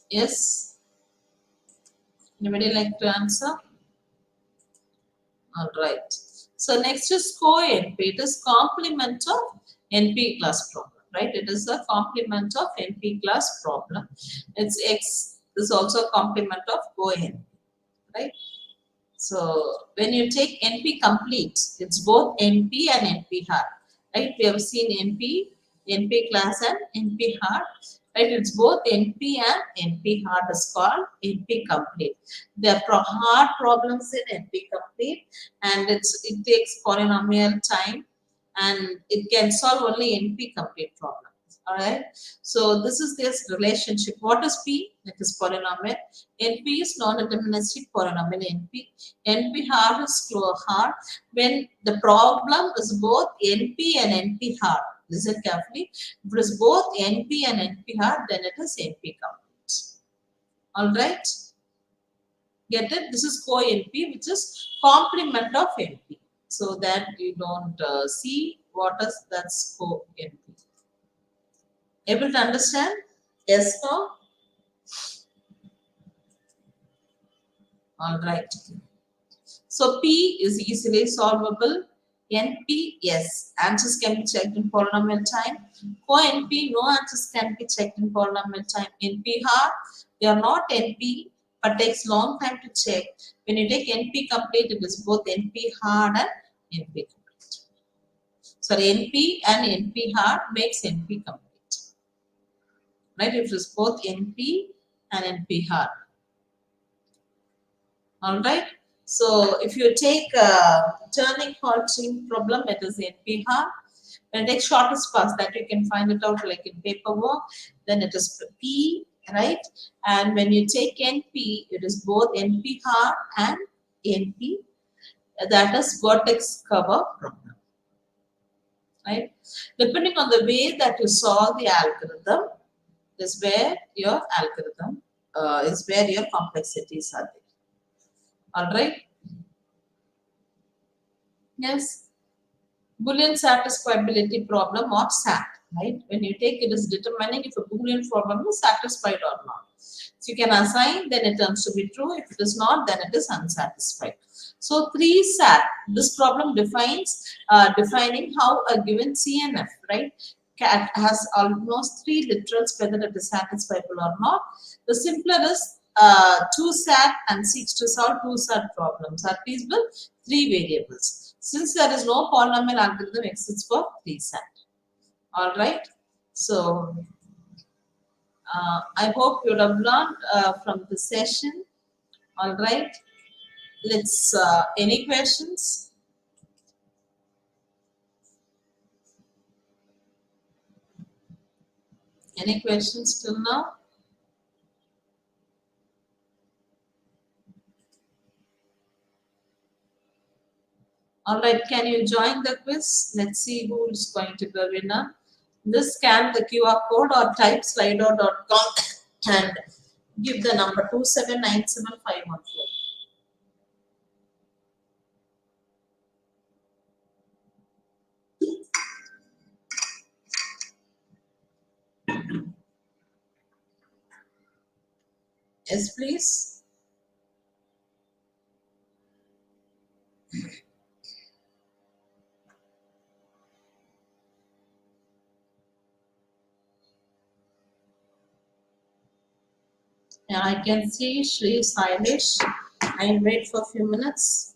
Yes? Anybody like to answer? All right. So next is co-NP. It is complement of NP class problem, right? It is a complement of NP class problem. It's X is also a complement of co-NP, right? So when you take NP complete, it's both NP and NP hard, right? We have seen NP class and NP hard, right? It's both NP and NP hard is called NP complete. There are hard problems in NP complete, and it takes polynomial time, and it can solve only NP complete problems. All right. So this is this relationship. What is P? It is polynomial. NP is non-deterministic polynomial. NP hard is hard when the problem is both NP and NP hard. Listen carefully. If it is both NP and NP hard, then it is NP complete. All right. Get it? This is co-NP, which is complement of NP. So that you don't see what is that's co-NP. Able to understand? Yes, no? All right. So P is easily solvable. NP, yes. Answers can be checked in polynomial time. Co-NP, no answers can be checked in polynomial time. NP hard, they are not NP, but takes long time to check. When you take NP complete, it is both NP hard and NP complete. Sorry, NP and NP hard makes NP complete. Right? It is both NP and NP hard. All right. So if you take a turning halting problem, it is NP hard. When you take shortest path, that you can find it out like in paperwork, then it is P, right? And when you take NP, it is both NP hard and NP. That is vertex cover problem, right? Depending on the way that you solve the algorithm, is where your algorithm is where your complexities are there. All right. Yes. Boolean satisfiability problem or SAT, right? When you take it is determining if a Boolean problem is satisfied or not. If you can assign, then it turns to be true. If it is not, then it is unsatisfied. So 3 SAT, this problem defines defining how a given CNF, right, has almost 3 literals whether it is satisfiable or not. The simpler is 2 SAT and seeks to solve 2 SAT problems are feasible 3 variables. Since there is no polynomial algorithm exists for 3 SAT. All right. So I hope you would have learned from the session. All right. Let's, any questions? Any questions till now? All right, can you join the quiz? Let's see who is going to be the winner. Just scan the QR code or type slido.com and give the number 2797514. Yes, please. Yeah, I can see Shri Sailesh. I'll wait for a few minutes.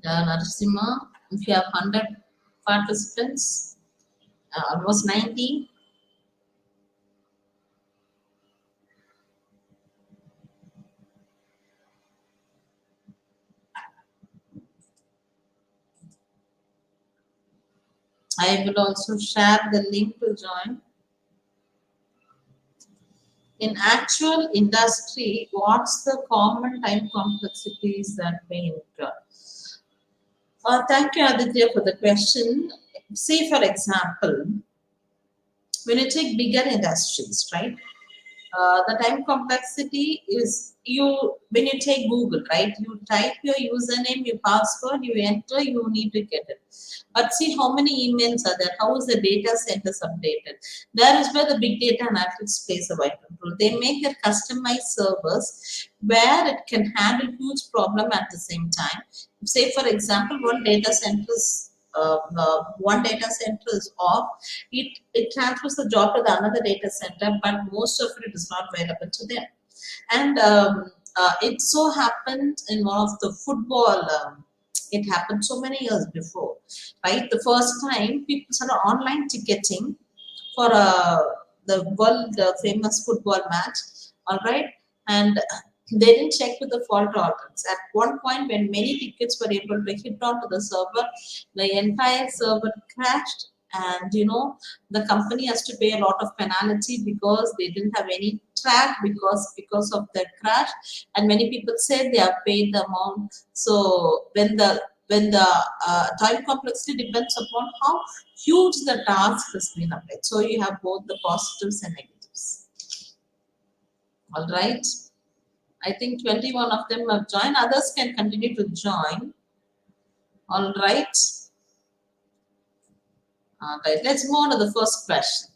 Narasimha, if you have 100 participants, almost 90. I will also share the link to join. in actual industry, what's the common time complexities that may incur? Thank you, Aditya, for the question. Say, for example, when you take bigger industries, right? The time complexity is you when you take Google, right? You type your username, your password, you enter, you need to get it. But see how many emails are there, how is the data centers updated? There is where the big data analytics plays a vital role. They make their customized servers where it can handle huge problem at the same time. Say for example, one data center is off, it transfers the job to the another data center, but most of it is not available to them. And it so happened in one of the football. It happened so many years before, right? The first time people started online ticketing for the world famous football match, all right, and they didn't check with the fault tolerance. At one point, when many tickets were able to hit onto the server, the entire server crashed, and the company has to pay a lot of penalty because they didn't have any track because of the crash, and many people said they have paid the amount. So when the time complexity depends upon how huge the task has been applied. So you have both the positives and negatives. All right. I think 21 of them have joined. Others can continue to join. All right. All right. Let's move on to the first question.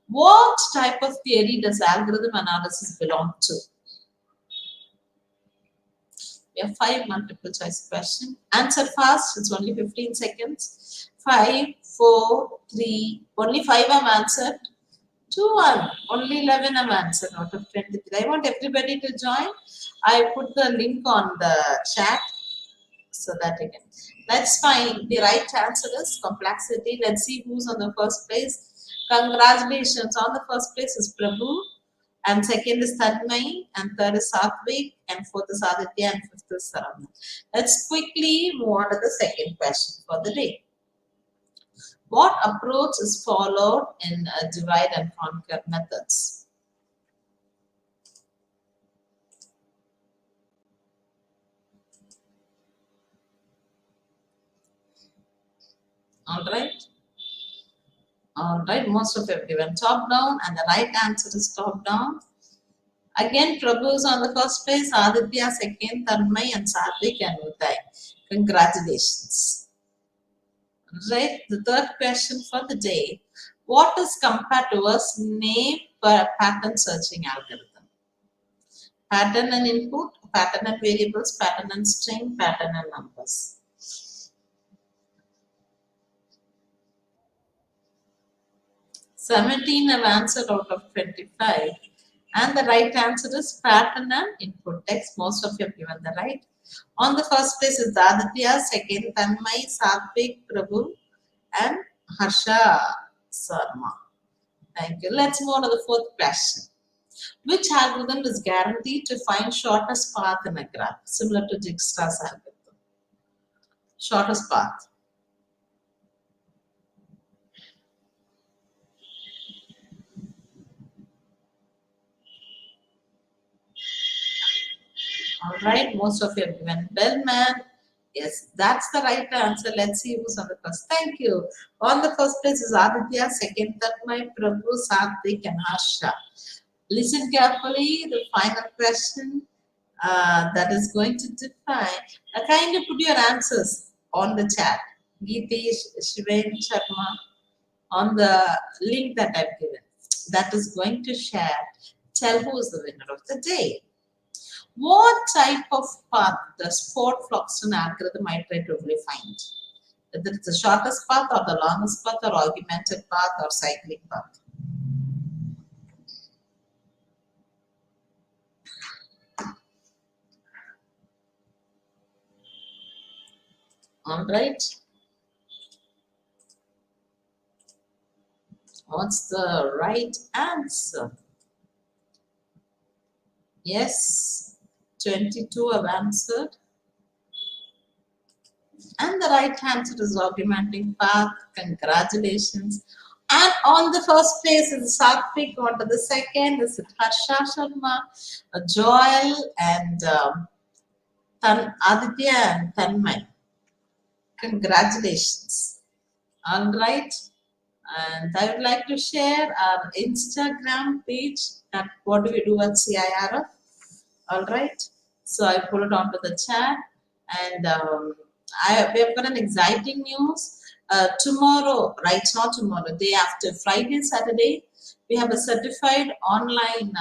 What type of theory does algorithm analysis belong to? We have 5 multiple choice questions. Answer fast. It's only 15 seconds. 5, 4, 3. Only 5 have answered. 2, 1. Only 11 have answered out of 23. I want everybody to join. I put the link on the chat so that you can. Let's find the right answer is complexity. Let's see who's on the first place. Congratulations. On the first place is Prabhu, and second is Tanmay, and third is Satvik, and fourth is Aditya, and fifth is Saramya. Let's quickly move on to the second question for the day. What approach is followed in divide and conquer methods? All right. All right, most of you have given top down, and the right answer is top down. Again, Prabhu is on the first place, Aditya second, Tanmay, and Satvik and Uday. Congratulations. Right, the third question for the day. What is compared to us name per pattern searching algorithm? Pattern and input, pattern and variables, pattern and string, pattern and numbers. 17 have answered out of 25. And the right answer is pattern and input text. Most of you have given the right. On the first place is Aditya, second Tanmay, Satvik, Prabhu, and Harsha Sarma. Thank you. Let's move on to the fourth question. Which algorithm is guaranteed to find shortest path in a graph, similar to Dijkstra's algorithm? Shortest path. All right, most of you have given Bellman. Yes, that's the right answer. Let's see who's on the first. Thank you. On the first place is Aditya, second Tanmay, Prabhu, Satvik, and Harsha. Listen carefully. The final question that is going to define. Kindly put your answers on the chat. Geetesh, Shiven, Sharma, on the link that I've given. That is going to share. Tell who is the winner of the day. What type of path does Ford-Floxton algorithm iteratively find? Whether it's the shortest path or the longest path or augmented path or cyclic path. All right. What's the right answer? Yes, 22 have answered. And the right answer is augmenting path. Congratulations. And on the first place is Satvik, on to the second is Harsha Sharma, Joel, and Aditya and Tanmay. Congratulations. All right. And I would like to share our Instagram page at what do we do at CIRF. All right. So I put it onto the chat, and we have got an exciting news. Tomorrow, right? Not tomorrow. Day after, Friday, Saturday, we have a certified online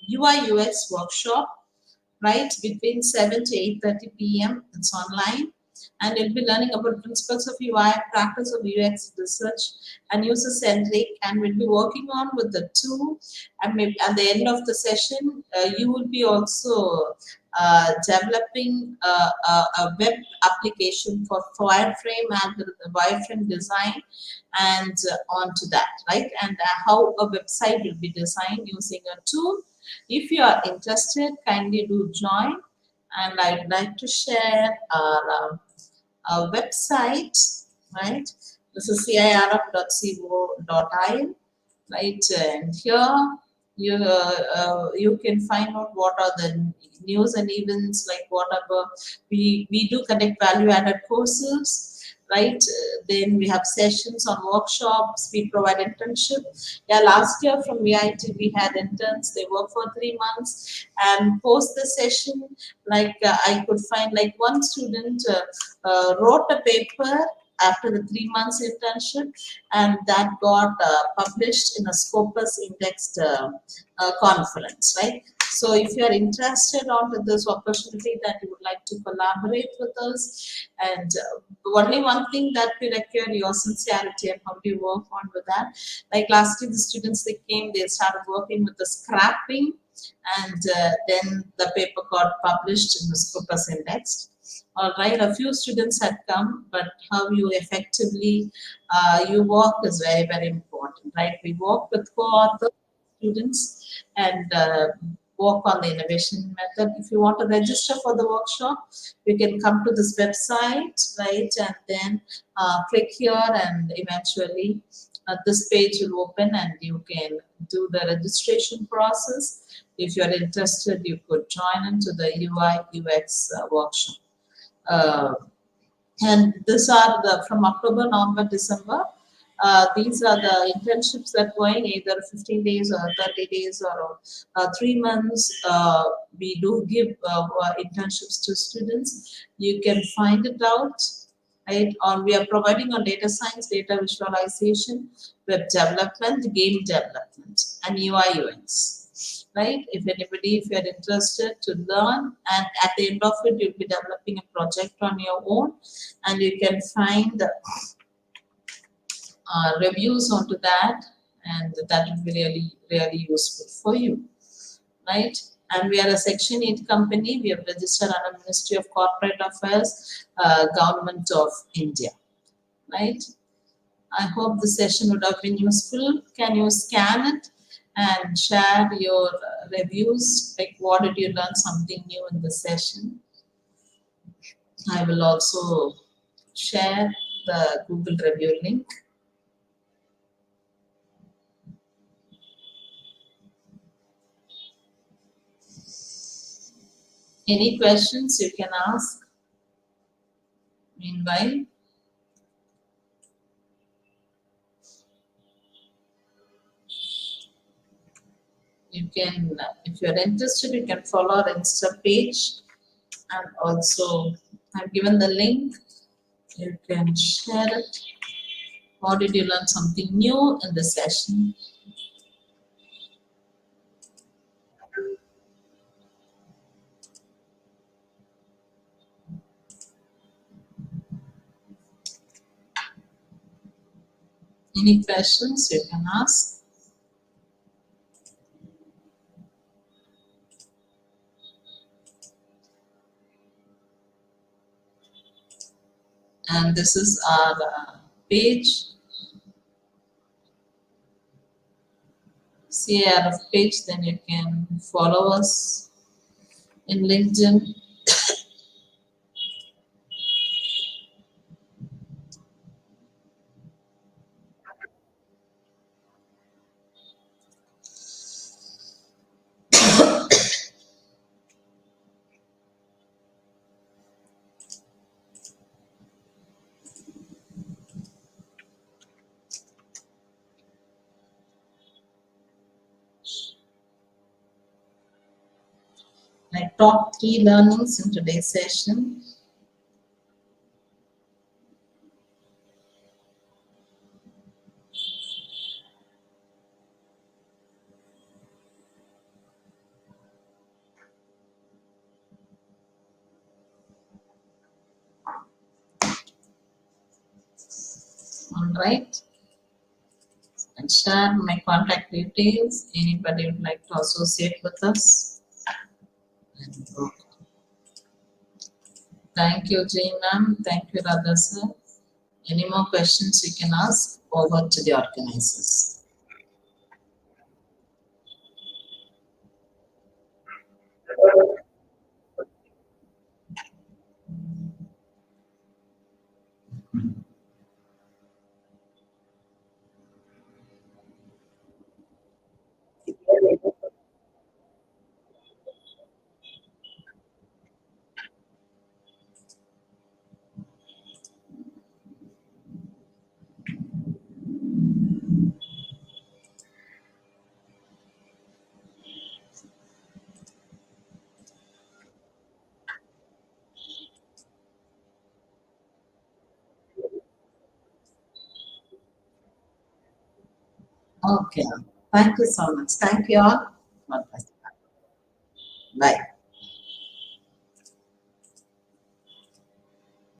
UI UX workshop, right, between 7 to 8:30 p.m. It's online, and you'll be learning about principles of UI, practice of UX research, and user centric. And we'll be working on with the tool. And maybe at the end of the session, you will be also developing a web application for wireframe and the wireframe design, and onto that, right? And how a website will be designed using a tool. If you are interested, kindly do join. And I'd like to share our website, right? This is cirf.co.in, right? And here you can find out what are the news and events, like whatever we do conduct value added courses, right? Then we have sessions on workshops, we provide internship. Yeah, last year from VIT we had interns, they work for 3 months, and post the session, like I could find like one student wrote a paper after the 3 months internship, and that got published in a Scopus indexed conference, right? So if you are interested on this opportunity that you would like to collaborate with us, and only one thing that we require your sincerity, and how do you work on with that. Like last year the students, they came, they started working with the scrapping, and then the paper got published in the Scopus indexed. All right, a few students had come, but how you effectively you work is very, very important, right? We work with co-author students, and work on the innovation method. If you want to register for the workshop, you can come to this website, right? And then click here, and eventually this page will open, and you can do the registration process. If you're interested, you could join into the UI UX workshop. Uh, and these are the from October, November, December. These are the internships that are going either 15 days or 30 days or 3 months. We do give internships to students. You can find it out, right? Or we are providing on data science, data visualization, web development, game development, and UI UX. Right? If anybody, if you're interested to learn, and at the end of it, you'll be developing a project on your own, and you can find reviews onto that, and that will be really, really useful for you, right? And we are a Section 8 company. We have registered under Ministry of Corporate Affairs, Government of India, right? I hope the session would have been useful. Can you scan it and share your reviews? Like, what did you learn something new in the session? I will also share the Google review link. Any questions you can ask meanwhile. You can, if you're interested, you can follow our Insta page, and also I've given the link. You can share it. Or did you learn something new in the session? Any questions you can ask? And this is our page, CARF page. Then you can follow us in LinkedIn. like top 3 learnings in today's session. All right. And share my contact details. Anybody would like to associate with us? Thank you, Jane ma'am. Thank you, Radha sir. Any more questions you can ask? Over to the organizers. Okay. Thank you so much. Thank you all. Bye-bye.